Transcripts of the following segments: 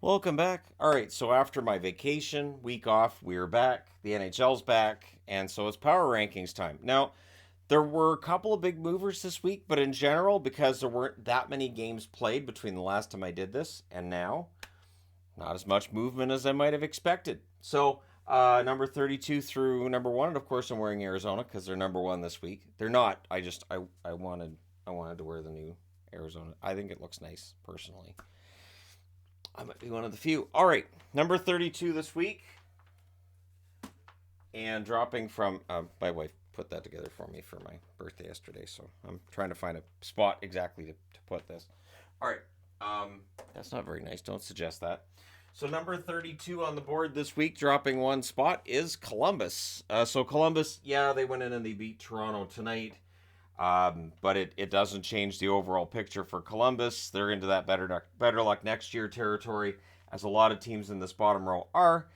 Welcome back. All right, so after my vacation, week off, we're back. The NHL's back, and so it's power rankings time. Now, there were a couple of big movers this week, but in general, because there weren't that many games played between the last time I did this and now, not as much movement as I might have expected. So, number 32 through number 1, and of course I'm wearing Arizona because they're number 1 this week. They're not. I wanted to wear the new Arizona. I think it looks nice personally. I might be one of the few. All right, number 32 this week. And dropping from, my wife put that together for me for my birthday yesterday, so I'm trying to find a spot exactly to put this. All right, that's not very nice. Don't suggest that. So number 32 on the board this week, dropping one spot, is Columbus. So Columbus, yeah, they went in and they beat Toronto tonight. But it doesn't change the overall picture for Columbus. They're into that better luck next year territory, as a lot of teams in this bottom row are.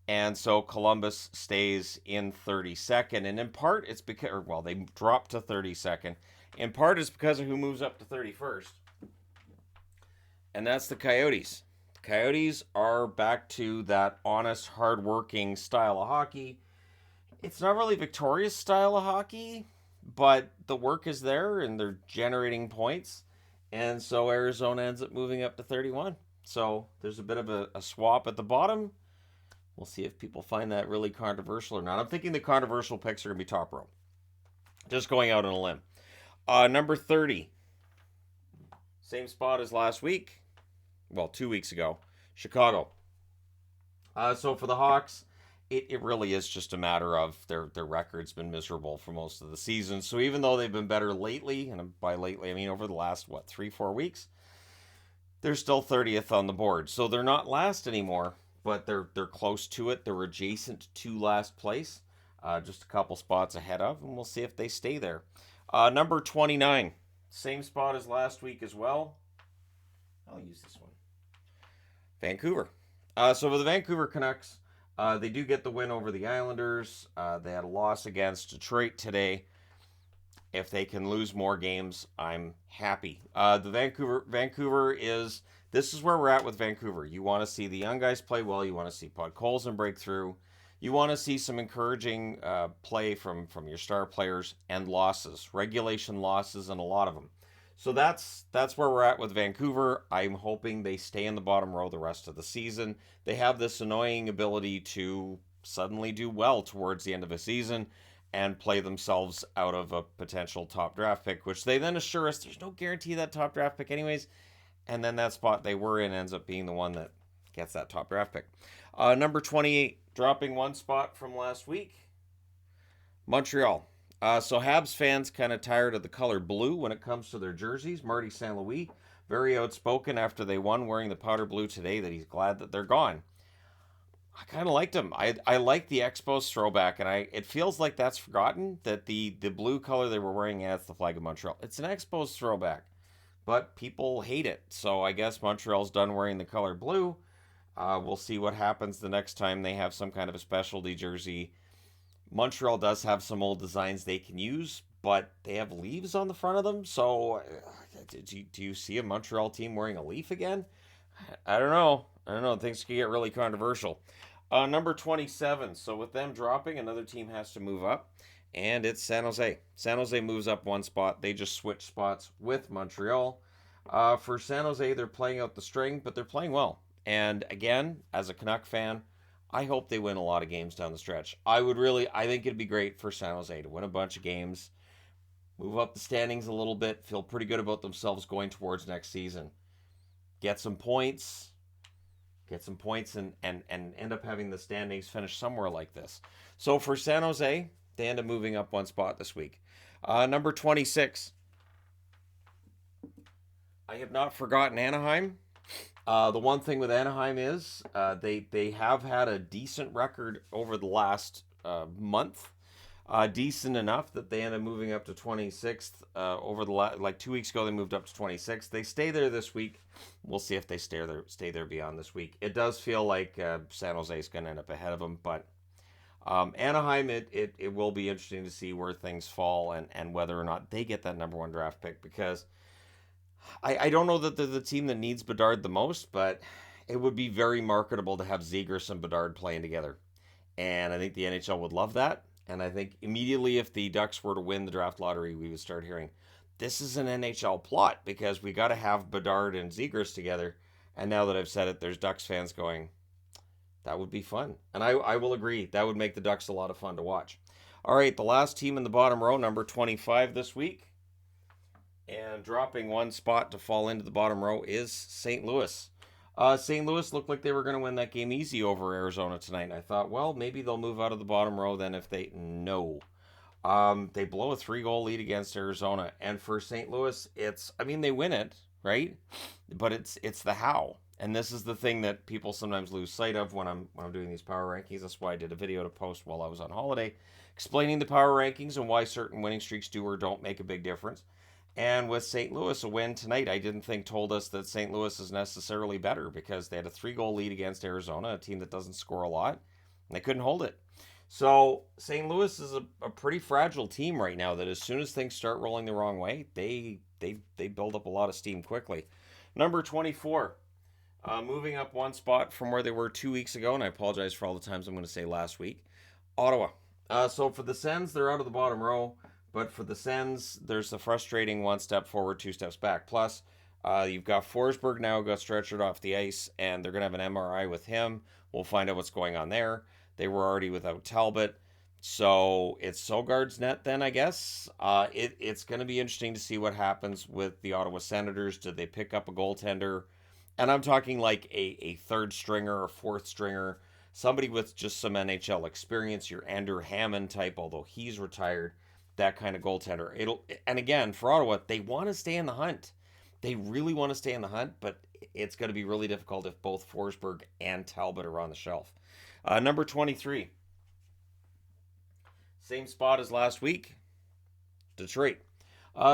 And so Columbus stays in 32nd. And in part, it's because, they dropped to 32nd. In part, it's because of who moves up to 31st. And that's the Coyotes. The Coyotes are back to that honest, hardworking style of hockey. It's not really Victoria's style of hockey, but the work is there and they're generating points. And so Arizona ends up moving up to 31. So there's a bit of a swap at the bottom. We'll see if people find that really controversial or not. I'm thinking the controversial picks are going to be top row. Just going out on a limb. Number 30. Same spot as last week. Well, 2 weeks ago. Chicago. So for the Hawks, it really is just a matter of their record's been miserable for most of the season. So even though they've been better lately, and by lately I mean over the last, 3-4 weeks, they're still 30th on the board. So they're not last anymore, but they're close to it. They're adjacent to last place, just a couple spots ahead of, and we'll see if they stay there. Number 29, same spot as last week as well. I'll use this one. Vancouver. So for the Vancouver Canucks, they do get the win over the Islanders. They had a loss against Detroit today. If they can lose more games, I'm happy. This is where we're at with Vancouver. You want to see the young guys play well. You want to see Podkolzin break through. You want to see some encouraging play from your star players, and losses, regulation losses, and a lot of them. So that's where we're at with Vancouver. I'm hoping they stay in the bottom row the rest of the season. They have this annoying ability to suddenly do well towards the end of a season and play themselves out of a potential top draft pick, which they then assure us there's no guarantee of that top draft pick anyways. And then that spot they were in ends up being the one that gets that top draft pick. Number 28, dropping one spot from last week, Montreal. So Habs fans kind of tired of the color blue when it comes to their jerseys. Marty St. Louis, very outspoken after they won, wearing the powder blue today, that he's glad that they're gone. I kind of liked him. I like the Expos throwback, and it feels like that's forgotten, that the blue color they were wearing as the flag of Montreal. It's an Expos throwback, but people hate it. So I guess Montreal's done wearing the color blue. We'll see what happens the next time they have some kind of a specialty jersey. Montreal does have some old designs they can use, but they have leaves on the front of them. So do you see a Montreal team wearing a leaf again? I don't know. Things can get really controversial. Number 27. So with them dropping, another team has to move up, and it's San Jose. San Jose moves up one spot. They just switch spots with Montreal. For San Jose, they're playing out the string, but they're playing well. And again, as a Canuck fan, I hope they win a lot of games down the stretch. I think it'd be great for San Jose to win a bunch of games, move up the standings a little bit, feel pretty good about themselves going towards next season. Get some points and end up having the standings finish somewhere like this. So for San Jose, they end up moving up one spot this week. Number 26. I have not forgotten Anaheim. The one thing with Anaheim is they have had a decent record over the last month. Decent enough that they end up moving up to 26th. Over the 2 weeks ago, they moved up to 26th. They stay there this week. We'll see if they stay there beyond this week. It does feel like San Jose is going to end up ahead of them, but Anaheim, it will be interesting to see where things fall and whether or not they get that number one draft pick, because I don't know that they're the team that needs Bedard the most, but it would be very marketable to have Zegras and Bedard playing together. And I think the NHL would love that. And I think immediately if the Ducks were to win the draft lottery, we would start hearing, this is an NHL plot because we got to have Bedard and Zegras together. And now that I've said it, there's Ducks fans going, that would be fun. And I will agree, that would make the Ducks a lot of fun to watch. All right, the last team in the bottom row, number 25 this week. And dropping one spot to fall into the bottom row is St. Louis. St. Louis looked like they were going to win that game easy over Arizona tonight. And I thought, well, maybe they'll move out of the bottom row then if they... No. They blow a 3-goal lead against Arizona. And for St. Louis, they win it, right? But it's the how. And this is the thing that people sometimes lose sight of when I'm doing these power rankings. That's why I did a video to post while I was on holiday, explaining the power rankings and why certain winning streaks do or don't make a big difference. And with St. Louis, a win tonight, I didn't think told us that St. Louis is necessarily better because they had a 3-goal lead against Arizona, a team that doesn't score a lot, and they couldn't hold it. So St. Louis is a pretty fragile team right now that as soon as things start rolling the wrong way, they build up a lot of steam quickly. Number 24, moving up one spot from where they were 2 weeks ago, and I apologize for all the times I'm going to say last week, Ottawa. So for the Sens, they're out of the bottom row. But for the Sens, there's the frustrating 1 step forward, 2 steps back. Plus, you've got Forsberg now got stretchered off the ice, and they're going to have an MRI with him. We'll find out what's going on there. They were already without Talbot. So it's Sogard's net then, I guess. It's going to be interesting to see what happens with the Ottawa Senators. Did they pick up a goaltender? And I'm talking like a third stringer or fourth stringer, somebody with just some NHL experience, your Andrew Hammond type, although he's retired. That kind of goaltender. And again, for Ottawa, they want to stay in the hunt. They really want to stay in the hunt, but it's going to be really difficult if both Forsberg and Talbot are on the shelf. Number 23. Same spot as last week. Detroit.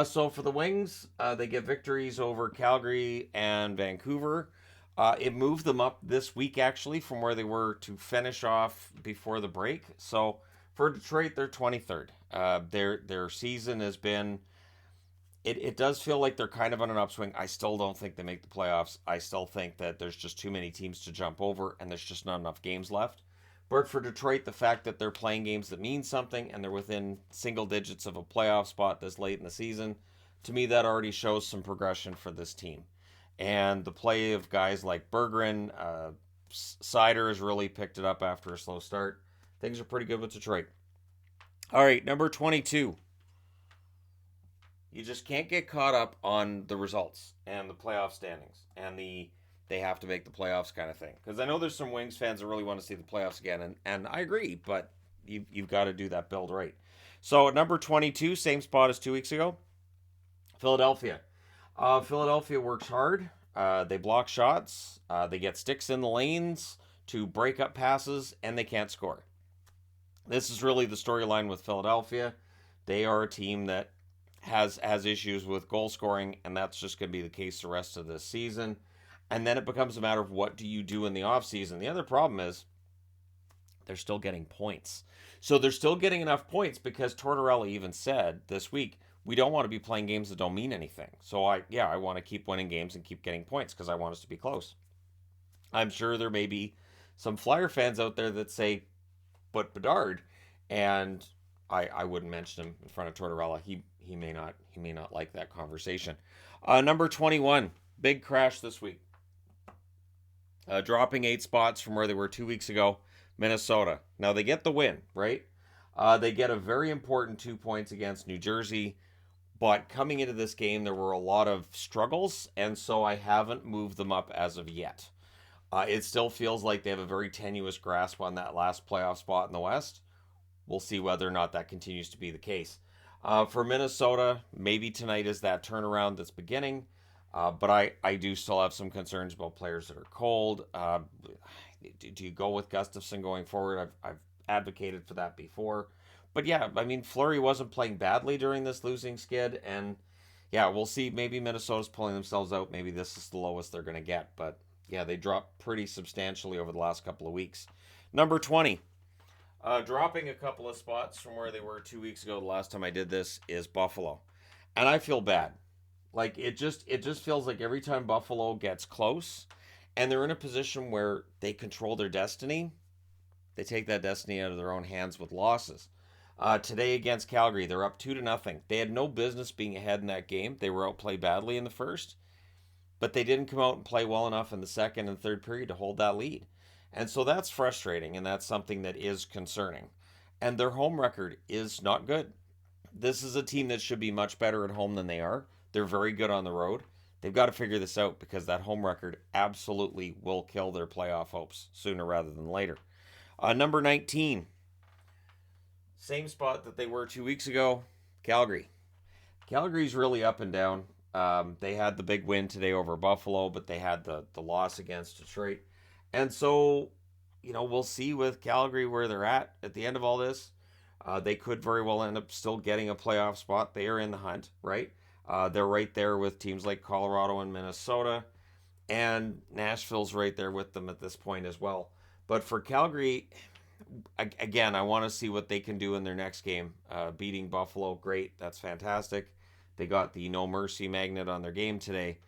So for the Wings, they get victories over Calgary and Vancouver. It moved them up this week, actually, from where they were to finish off before the break. So for Detroit, they're 23rd. Their season has been... It does feel like they're kind of on an upswing. I still don't think they make the playoffs. I still think that there's just too many teams to jump over, and there's just not enough games left. But for Detroit, the fact that they're playing games that mean something, and they're within single digits of a playoff spot this late in the season, to me that already shows some progression for this team. And the play of guys like Berggren, Seider has really picked it up after a slow start. Things are pretty good with Detroit. All right, number 22. You just can't get caught up on the results and the playoff standings and they have to make the playoffs kind of thing. Because I know there's some Wings fans that really want to see the playoffs again, and I agree, but you've got to do that build right. So at number 22, same spot as 2 weeks ago, Philadelphia. Philadelphia works hard. They block shots. They get sticks in the lanes to break up passes, and they can't score. This is really the storyline with Philadelphia. They are a team that has issues with goal scoring, and that's just going to be the case the rest of this season. And then it becomes a matter of what do you do in the offseason. The other problem is they're still getting points. So they're still getting enough points because Tortorella even said this week, we don't want to be playing games that don't mean anything. So I want to keep winning games and keep getting points because I want us to be close. I'm sure there may be some Flyer fans out there that say, but Bedard, and I wouldn't mention him in front of Tortorella. He may not like that conversation. Number 21, big crash this week. Dropping 8 spots from where they were 2 weeks ago, Minnesota. Now they get the win, right? They get a very important 2 points against New Jersey, but coming into this game, there were a lot of struggles, and so I haven't moved them up as of yet. It still feels like they have a very tenuous grasp on that last playoff spot in the West. We'll see whether or not that continues to be the case. For Minnesota, maybe tonight is that turnaround that's beginning, but I do still have some concerns about players that are cold. Do you go with Gustafsson going forward? I've advocated for that before. But yeah, I mean, Fleury wasn't playing badly during this losing skid, and yeah, we'll see. Maybe Minnesota's pulling themselves out. Maybe this is the lowest they're going to get, but yeah, they dropped pretty substantially over the last couple of weeks. Number 20, dropping a couple of spots from where they were 2 weeks ago, the last time I did this, is Buffalo. And I feel bad. Like, it just feels like every time Buffalo gets close and they're in a position where they control their destiny. They take that destiny out of their own hands with losses. Today against Calgary, they're up 2-0. They had no business being ahead in that game. They were outplayed badly in the first, but they didn't come out and play well enough in the second and third period to hold that lead. And so that's frustrating, and that's something that is concerning. And their home record is not good. This is a team that should be much better at home than they are. They're very good on the road. They've got to figure this out because that home record absolutely will kill their playoff hopes sooner rather than later. Number 19, same spot that they were 2 weeks ago, Calgary. Calgary's really up and down. They had the big win today over Buffalo, but they had the loss against Detroit. And so, we'll see with Calgary where they're at the end of all this. They could very well end up still getting a playoff spot. They are in the hunt, right? They're right there with teams like Colorado and Minnesota, and Nashville's right there with them at this point as well. But for Calgary, again, I want to see what they can do in their next game. Beating Buffalo, great. That's fantastic. They got the no mercy magnet on their game today.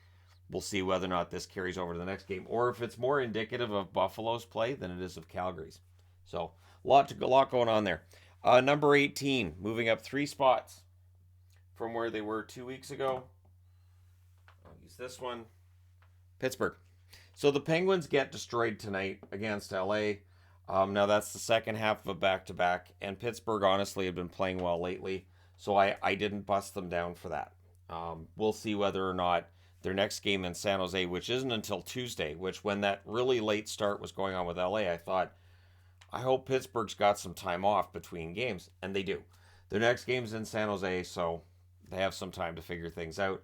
We'll see whether or not this carries over to the next game, or if it's more indicative of Buffalo's play than it is of Calgary's. So, a lot going on there. Number 18, moving up 3 spots from where they were 2 weeks ago. I'll use this one. Pittsburgh. So the Penguins get destroyed tonight against LA. Now that's the second half of a back-to-back, and Pittsburgh honestly have been playing well lately, so I didn't bust them down for that. We'll see whether or not their next game in San Jose, which isn't until Tuesday, which when that really late start was going on with LA, I thought, I hope Pittsburgh's got some time off between games, and they do. Their next game's in San Jose, so they have some time to figure things out.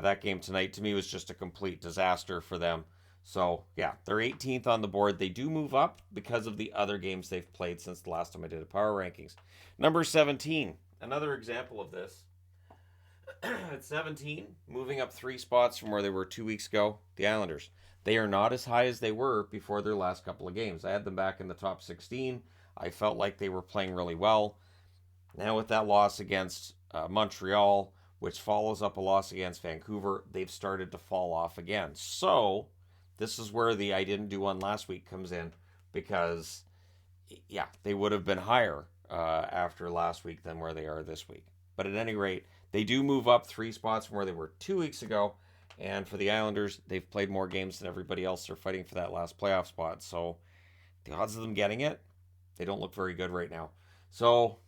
That game tonight, to me, was just a complete disaster for them. So, yeah, they're 18th on the board. They do move up because of the other games they've played since the last time I did a power rankings. Number 17, another example of this. At 17, moving up 3 spots from where they were 2 weeks ago, the Islanders. They are not as high as they were before their last couple of games. I had them back in the top 16. I felt like they were playing really well. Now with that loss against Montreal, which follows up a loss against Vancouver, they've started to fall off again. So this is where the I didn't do one last week comes in, because, yeah, they would have been higher after last week than where they are this week. But at any rate, they do move up 3 spots from where they were 2 weeks ago. And for the Islanders, they've played more games than everybody else. They're fighting for that last playoff spot. So the odds of them getting it, they don't look very good right now. So,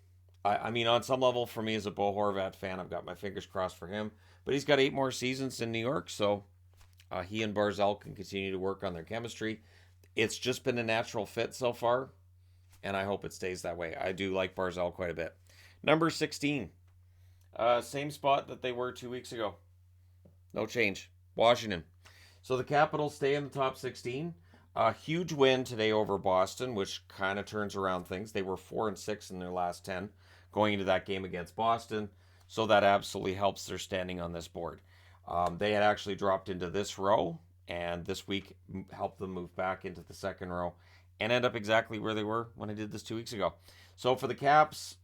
I mean, on some level, for me as a Bo Horvat fan, I've got my fingers crossed for him. But he's got 8 more seasons in New York, so he and Barzal can continue to work on their chemistry. It's just been a natural fit so far, and I hope it stays that way. I do like Barzal quite a bit. Number 16, same spot that they were 2 weeks ago. No change. Washington. So the Capitals stay in the top 16. A huge win today over Boston, which kind of turns around things. They were 4-6 in their last 10 going into that game against Boston. So that absolutely helps their standing on this board. They had actually dropped into this row, and this week helped them move back into the second row and end up exactly where they were when I did this 2 weeks ago. So for the Caps,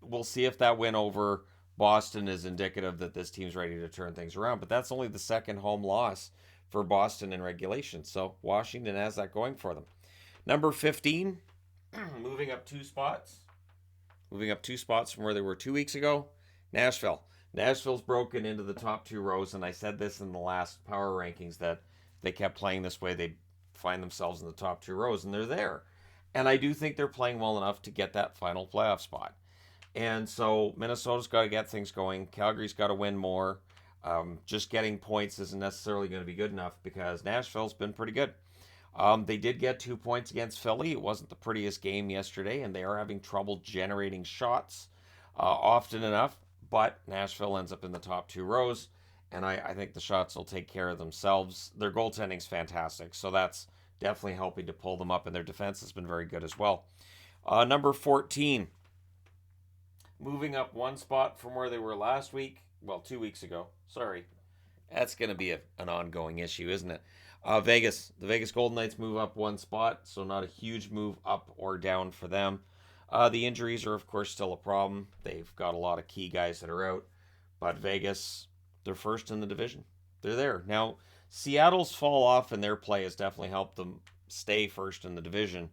we'll see if that win over Boston is indicative that this team's ready to turn things around. But that's only the second home loss for Boston in regulation. So Washington has that going for them. Number 15, moving up 2 spots. Moving up 2 spots from where they were 2 weeks ago, Nashville. Nashville's broken into the top 2 rows, and I said this in the last power rankings that they kept playing this way, they'd find themselves in the top 2 rows, and they're there. And I do think they're playing well enough to get that final playoff spot. And so Minnesota's got to get things going. Calgary's got to win more. Just getting points isn't necessarily going to be good enough because Nashville's been pretty good. They did get 2 points against Philly. It wasn't the prettiest game yesterday, and they are having trouble generating shots often enough. But Nashville ends up in the top 2 rows, and I think the shots will take care of themselves. Their goaltending's fantastic, so that's definitely helping to pull them up, and their defense has been very good as well. Number 14. Moving up 1 spot from where they were last week. Well, 2 weeks ago. Sorry. That's going to be an ongoing issue, isn't it? Vegas. The Vegas Golden Knights move up 1 spot, so not a huge move up or down for them. The injuries are, of course, still a problem. They've got a lot of key guys that are out. But Vegas, they're first in the division. They're there. Now, Seattle's fall off in their play has definitely helped them stay first in the division,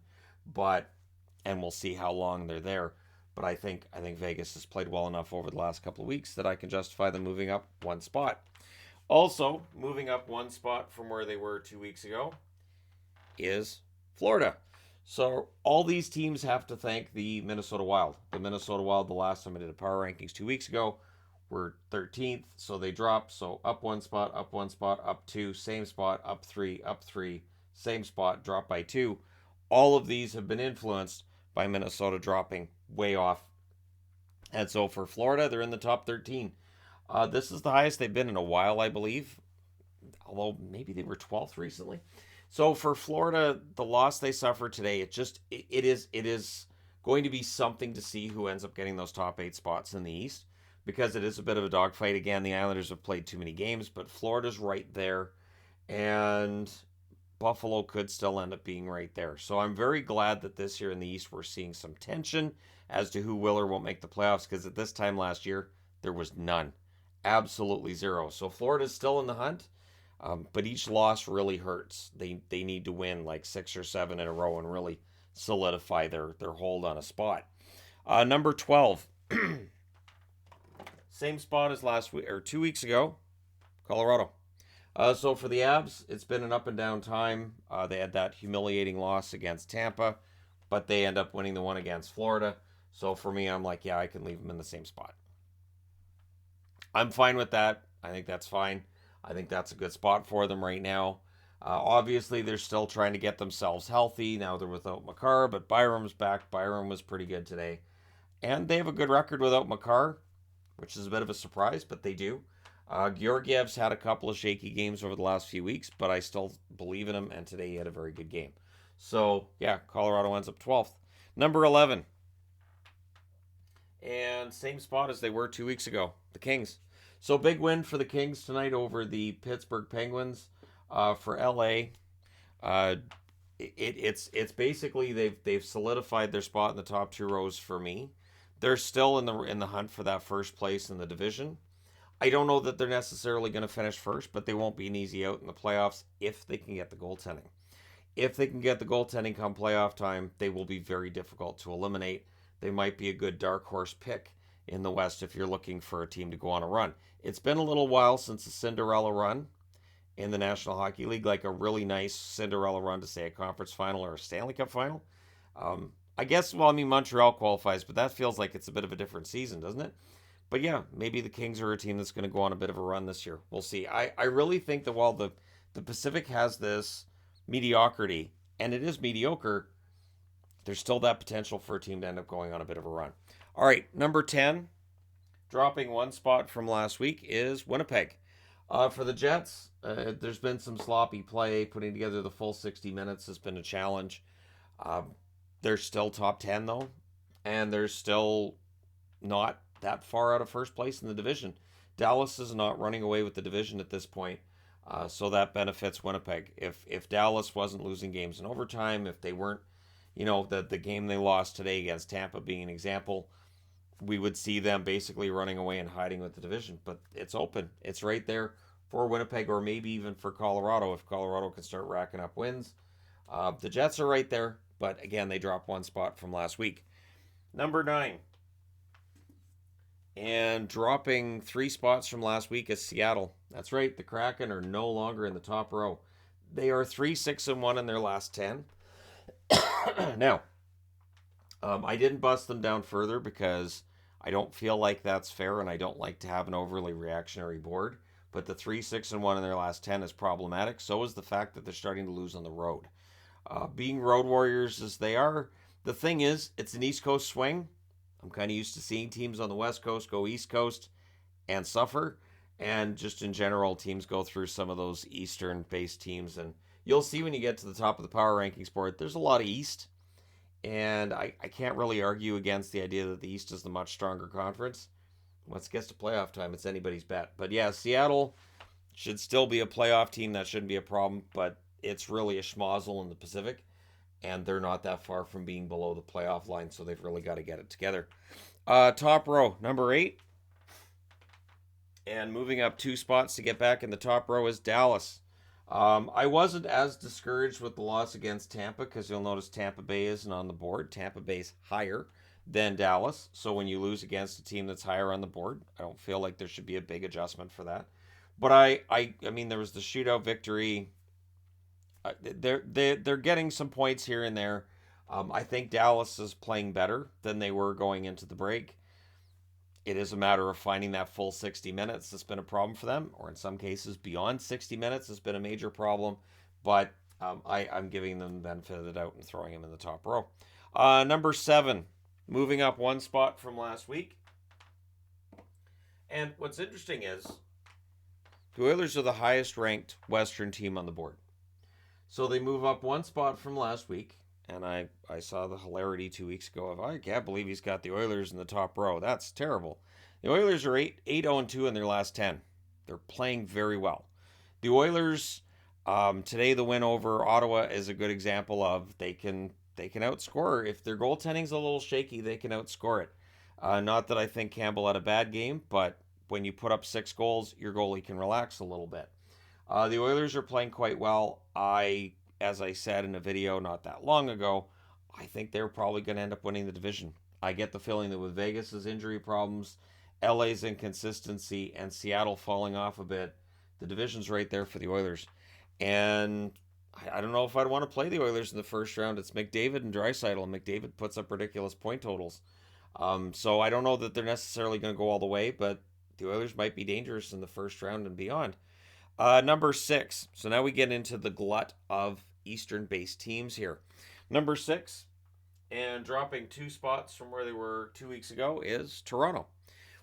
and we'll see how long they're there. But I think Vegas has played well enough over the last couple of weeks that I can justify them moving up one spot. Also, moving up one spot from where they were 2 weeks ago is Florida. So all these teams have to thank the Minnesota Wild. The Minnesota Wild, the last time I did a power rankings 2 weeks ago, were 13th, so they dropped. So up one spot, up two, same spot, up three, same spot, drop by two. All of these have been influenced by Minnesota dropping way off. And so for Florida, they're in the top 13. This is the highest they've been in a while, I believe. Although maybe they were 12th recently. So for Florida, the loss they suffered today, it is going to be something to see who ends up getting those top 8 spots in the East, because it is a bit of a dogfight. Again, the Islanders have played too many games, but Florida's right there, and Buffalo could still end up being right there. So I'm very glad that this year in the East we're seeing some tension as to who will or won't make the playoffs, because at this time last year there was none. Absolutely zero. So Florida's still in the hunt. But each loss really hurts. They need to win like 6 or 7 in a row and really solidify their hold on a spot. Number 12, same spot as last week or 2 weeks ago, Colorado. So for the Abs, it's been an up and down time. They had that humiliating loss against Tampa, but they end up winning the one against Florida. So for me, I'm like, yeah, I can leave them in the same spot. I'm fine with that. I think that's fine. I think that's a good spot for them right now. Obviously, they're still trying to get themselves healthy. Now they're without Makar, but Byram's back. Byram was pretty good today. And they have a good record without Makar, which is a bit of a surprise, but they do. Georgiev's had a couple of shaky games over the last few weeks, but I still believe in him, and today he had a very good game. So, yeah, Colorado ends up 12th. Number 11. And same spot as they were 2 weeks ago, the Kings. So big win for the Kings tonight over the Pittsburgh Penguins. For LA, it's basically they've solidified their spot in the top 2 rows for me. They're still in the hunt for that first place in the division. I don't know that they're necessarily going to finish first, but they won't be an easy out in the playoffs if they can get the goaltending. If they can get the goaltending come playoff time, they will be very difficult to eliminate. They might be a good dark horse pick in the West if you're looking for a team to go on a run. It's been a little while since a Cinderella run in the National Hockey League, like a really nice Cinderella run to, say, a conference final or a Stanley Cup final. I guess, Montreal qualifies, but that feels like it's a bit of a different season, doesn't it? But yeah, maybe the Kings are a team that's going to go on a bit of a run this year. We'll see. I really think that while the Pacific has this mediocrity, and it is mediocre, there's still that potential for a team to end up going on a bit of a run. All right, number 10, dropping one spot from last week, is Winnipeg. For the Jets, there's been some sloppy play. Putting together the full 60 minutes has been a challenge. They're still top 10, though, and they're still not that far out of first place in the division. Dallas is not running away with the division at this point, so that benefits Winnipeg. If Dallas wasn't losing games in overtime, if they weren't, the game they lost today against Tampa being an example, we would see them basically running away and hiding with the division. But it's open. It's right there for Winnipeg, or maybe even for Colorado if Colorado can start racking up wins. The Jets are right there, but again, they dropped one spot from last week. Number 9. And dropping 3 spots from last week is Seattle. That's right, the Kraken are no longer in the top row. They are 3-6-1 in their last 10. Now, I didn't bust them down further because I don't feel like that's fair, and I don't like to have an overly reactionary board. But the 3-6-1 in their last 10 is problematic. So is the fact that they're starting to lose on the road. Being road warriors as they are, the thing is, it's an East Coast swing. I'm kind of used to seeing teams on the West Coast go East Coast and suffer. And just in general, teams go through some of those Eastern-based teams. And you'll see when you get to the top of the power rankings board, there's a lot of East. And I can't really argue against the idea that the East is the much stronger conference. Once it gets to playoff time, it's anybody's bet. But yeah, Seattle should still be a playoff team. That shouldn't be a problem. But it's really a schmozzle in the Pacific. And they're not that far from being below the playoff line. So they've really got to get it together. Top row, number 8. And moving up 2 spots to get back in the top row is Dallas. I wasn't as discouraged with the loss against Tampa because you'll notice Tampa Bay isn't on the board. Tampa Bay's higher than Dallas. So when you lose against a team that's higher on the board, I don't feel like there should be a big adjustment for that. But I mean, there was the shootout victory. They're getting some points here and there. I think Dallas is playing better than they were going into the break. It is a matter of finding that full 60 minutes that's been a problem for them, or in some cases, beyond 60 minutes has been a major problem. But I'm giving them the benefit of the doubt and throwing them in the top row. Number 7, moving up one spot from last week. And what's interesting is the Oilers are the highest ranked Western team on the board. So they move up one spot from last week. And I saw the hilarity 2 weeks ago of, I can't believe he's got the Oilers in the top row. That's terrible. The Oilers are 8-0-2 in their last 10. They're playing very well. The Oilers, today the win over Ottawa is a good example of they can outscore. If their goaltending's a little shaky, they can outscore it. Not that I think Campbell had a bad game, but when you put up 6 goals, your goalie can relax a little bit. The Oilers are playing quite well. As I said in a video not that long ago, I think they're probably going to end up winning the division. I get the feeling that with Vegas's injury problems, LA's inconsistency, and Seattle falling off a bit, the division's right there for the Oilers. And I don't know if I'd want to play the Oilers in the first round. It's McDavid and Draisaitl, and McDavid puts up ridiculous point totals. So I don't know that they're necessarily going to go all the way, but the Oilers might be dangerous in the first round and beyond. Number 6. So now we get into the glut of Eastern-based teams here. Number 6, and dropping 2 spots from where they were 2 weeks ago, is Toronto.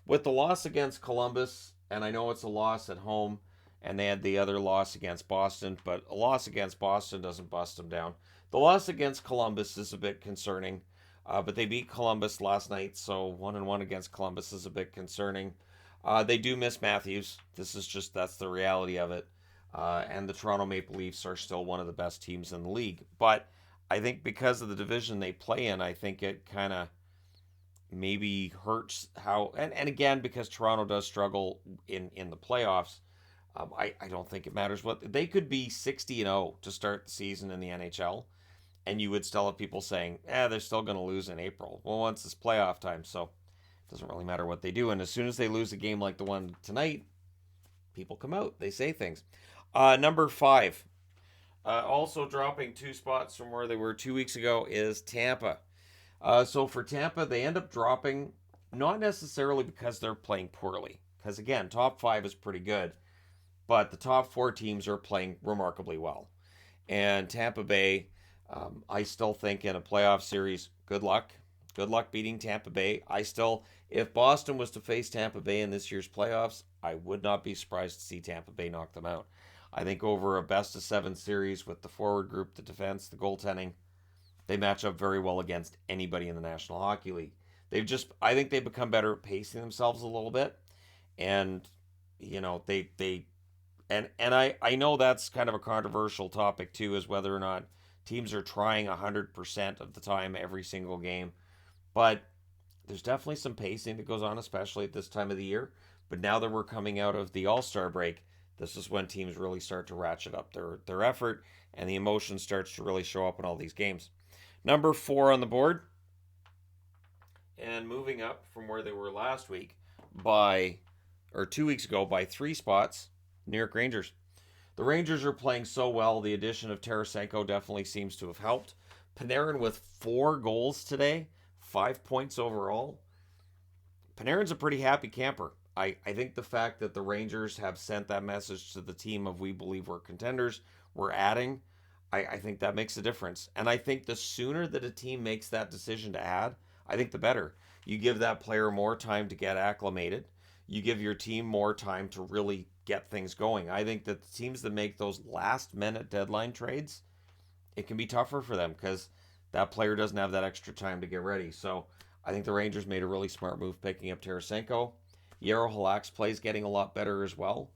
With the loss against Columbus, and I know it's a loss at home, and they had the other loss against Boston, but a loss against Boston doesn't bust them down. The loss against Columbus is a bit concerning, but they beat Columbus last night, so 1-1 against Columbus is a bit concerning. They do miss Matthews. That's the reality of it. And the Toronto Maple Leafs are still one of the best teams in the league. But I think because of the division they play in, I think it kind of maybe hurts how. And again, because Toronto does struggle in the playoffs, I don't think it matters what. They could be 60-0 to start the season in the NHL, and you would still have people saying, they're still going to lose in April. Well, once it's playoff time, so it doesn't really matter what they do. And as soon as they lose a game like the one tonight, people come out. They say things. Number 5, also dropping 2 spots from where they were 2 weeks ago, is Tampa. So for Tampa, they end up dropping, not necessarily because they're playing poorly, because again, top 5 is pretty good, but the top 4 teams are playing remarkably well. And Tampa Bay, I still think in a playoff series, good luck. Good luck beating Tampa Bay. If Boston was to face Tampa Bay in this year's playoffs, I would not be surprised to see Tampa Bay knock them out. I think over a best-of-7 series with the forward group, the defense, the goaltending, they match up very well against anybody in the National Hockey League. I think they've become better at pacing themselves a little bit, and I know that's kind of a controversial topic too, is whether or not teams are trying 100% of the time every single game, but there's definitely some pacing that goes on, especially at this time of the year. But now that we're coming out of the All-Star break, this is when teams really start to ratchet up their effort, and the emotion starts to really show up in all these games. Number 4 on the board, and moving up from where they were last week 2 weeks ago by 3 spots, New York Rangers. The Rangers are playing so well. The addition of Tarasenko definitely seems to have helped. Panarin with 4 goals today, 5 points overall. Panarin's a pretty happy camper. I think the fact that the Rangers have sent that message to the team of we believe we're contenders, we're adding, I think that makes a difference. And I think the sooner that a team makes that decision to add, I think the better. You give that player more time to get acclimated. You give your team more time to really get things going. I think that the teams that make those last-minute deadline trades, it can be tougher for them because that player doesn't have that extra time to get ready. So I think the Rangers made a really smart move picking up Tarasenko. Jaro Halak's play is getting a lot better as well,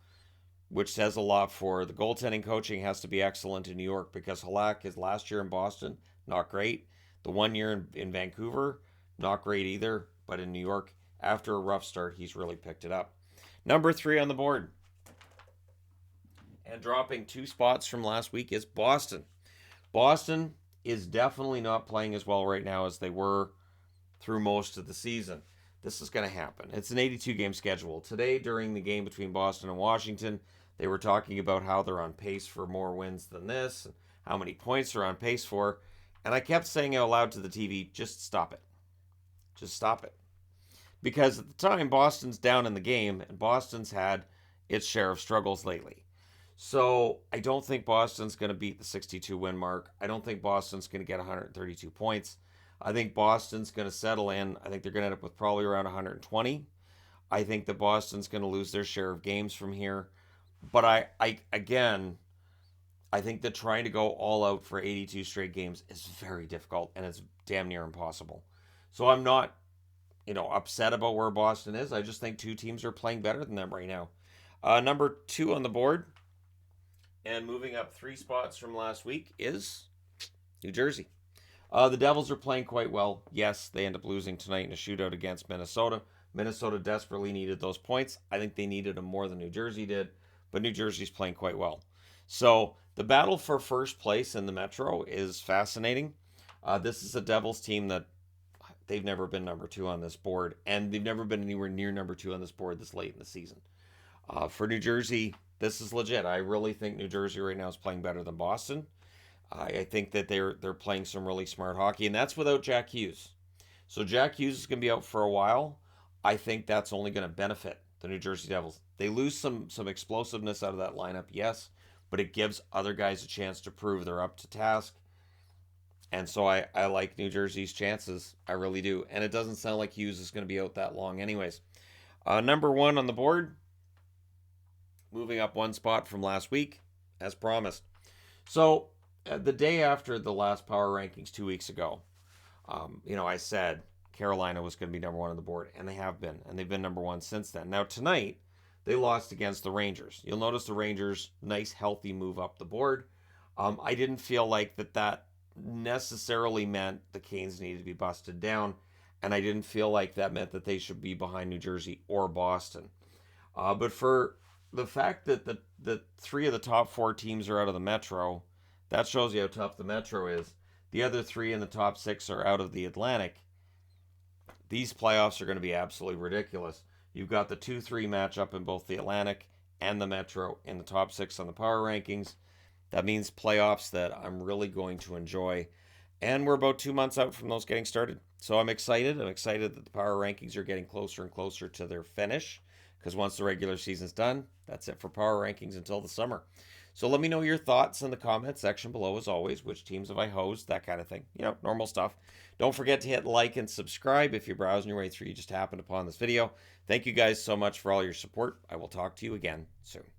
which says a lot for the goaltending. Coaching has to be excellent in New York because Halak, his last year in Boston, not great. The 1 year in Vancouver, not great either. But in New York, after a rough start, he's really picked it up. Number 3 on the board. And dropping 2 spots from last week is Boston. Boston is definitely not playing as well right now as they were through most of the season. This is going to happen. It's an 82-game schedule. Today, during the game between Boston and Washington, they were talking about how they're on pace for more wins than this, and how many points they're on pace for. And I kept saying out loud to the TV, just stop it. Just stop it. Because at the time, Boston's down in the game, and Boston's had its share of struggles lately. So I don't think Boston's going to beat the 62 win mark. I don't think Boston's going to get 132 points. I think Boston's going to settle in. I think they're going to end up with probably around 120. I think that Boston's going to lose their share of games from here. But I think that trying to go all out for 82 straight games is very difficult, and it's damn near impossible. So I'm not, upset about where Boston is. I just think 2 teams are playing better than them right now. Number 2 on the board, and moving up 3 spots from last week, is New Jersey. The Devils are playing quite well. Yes, they end up losing tonight in a shootout against Minnesota. Minnesota desperately needed those points. I think they needed them more than New Jersey did, but New Jersey's playing quite well. So the battle for first place in the Metro is fascinating. This is a Devils team that they've never been number 2 on this board, and they've never been anywhere near number 2 on this board this late in the season. For New Jersey, this is legit. I really think New Jersey right now is playing better than Boston. I think that they're playing some really smart hockey, and that's without Jack Hughes. So Jack Hughes is going to be out for a while. I think that's only going to benefit the New Jersey Devils. They lose some explosiveness out of that lineup, yes, but it gives other guys a chance to prove they're up to task. And so I like New Jersey's chances. I really do. And it doesn't sound like Hughes is going to be out that long anyways. Number 1 on the board, moving up 1 spot from last week, as promised. So the day after the last power rankings 2 weeks ago, I said Carolina was going to be number 1 on the board, and they have been, and they've been number 1 since then. Now tonight, they lost against the Rangers. You'll notice the Rangers, nice, healthy move up the board. I didn't feel like that necessarily meant the Canes needed to be busted down, and I didn't feel like that meant that they should be behind New Jersey or Boston. But for the fact that the 3 of the top 4 teams are out of the Metro, that shows you how tough the Metro is. The other 3 in the top 6 are out of the Atlantic. These playoffs are going to be absolutely ridiculous. You've got the 2-3 matchup in both the Atlantic and the Metro in the top 6 on the power rankings. That means playoffs that I'm really going to enjoy. And we're about 2 months out from those getting started. So I'm excited. I'm excited that the power rankings are getting closer and closer to their finish. Because once the regular season's done, that's it for power rankings until the summer. So let me know your thoughts in the comment section below, as always. Which teams have I hosed? That kind of thing. Normal stuff. Don't forget to hit like and subscribe if you're browsing your way through. You just happened upon this video. Thank you guys so much for all your support. I will talk to you again soon.